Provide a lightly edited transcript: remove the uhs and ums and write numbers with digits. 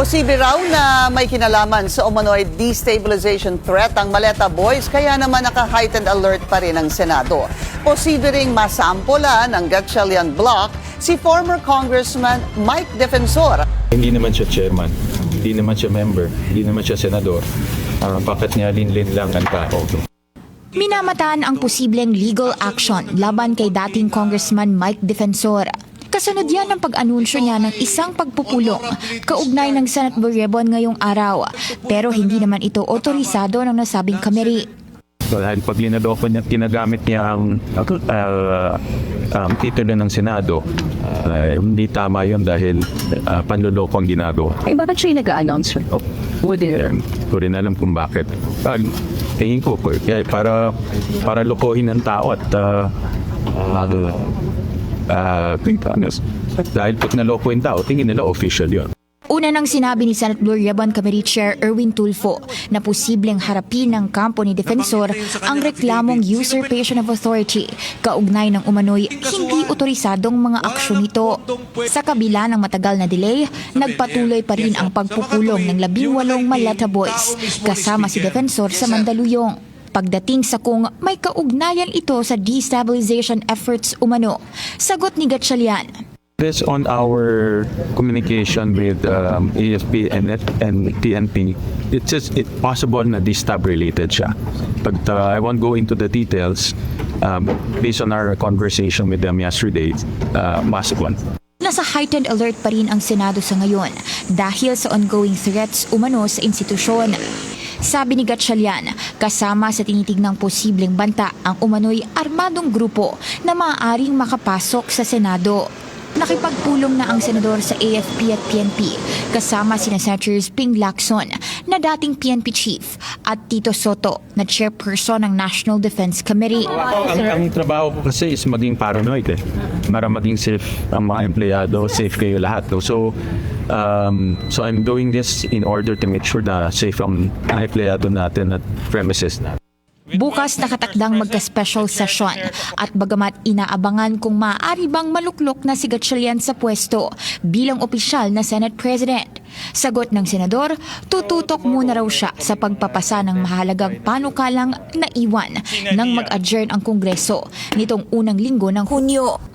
Posible raw na may kinalaman sa umano'y destabilization threat ang Maleta Boys, kaya naman naka-heightened alert pa rin ang Senado. Posible ring masampola ng Gatchalian Block si former Congressman Mike Defensor. Hindi naman siya chairman, hindi naman siya member, hindi naman siya senador. Bakit niya linlin lang ang tao? Minamataan ang posibleng legal action laban kay dating Congressman Mike Defensor. Kasunod yan ng pag-anunsyo niya ng isang pagpupulong kaugnay ng Senate Blue Ribbon ngayong araw. Pero hindi naman ito otorisado ng nasabing committee. Dahil pag linadoko niya, kinagamit niya ang titulo ng Senado, hindi tama yun dahil panluloko ang ginagawa. Ay, bakit siya nag-a-announce? Hindi rin alam kung bakit. Tingin ko, para lokohin ng tao at dahil pag naloko yung tao, tingin nila official yun. Una nang sinabi ni Senate Blue Ribbon Committee Chair Erwin Tulfo na posibleng harapin ng kampo ni Defensor ang reklamong usurpation of authority kaugnay ng umano'y hindi otorisadong mga aksyon nito. Sa kabila ng matagal na delay, nagpatuloy pa rin ang pagpupulong ng 18 Maleta Boys kasama si Defensor sa Mandaluyong. Pagdating sa kung may kaugnayan ito sa destabilization efforts umano, sagot ni Gatchalian. Based on our communication with AFP and PNP, it's possible na destab related siya. But I won't go into the details based on our conversation with them yesterday. Possible. Nasa heightened alert pa rin ang Senado sa ngayon dahil sa ongoing threats umano sa institusyon. Sabi ni Gatchalian, kasama sa tinitignang posibleng banta ang umano'y armadong grupo na maaaring makapasok sa Senado. Nakipagpulong na ang senador sa AFP at PNP kasama sina Senators Ping Lacson na dating PNP chief at Tito Soto na chairperson ng National Defense Committee. Ang trabaho ko kasi is maging paranoid para maging safe ang mga empleyado, safe kayo lahat. So I'm doing this in order to make sure na safe ang empleyado natin at premises natin. Bukas nakatakdang magka-special session at bagamat inaabangan kung maaari bang maluklok na si Gatchalian sa pwesto bilang opisyal na Senate President. Sagot ng senador, tututok muna raw siya sa pagpapasa ng mahalagang panukalang naiwan nang mag-adjourn ang Kongreso nitong unang linggo ng Hunyo.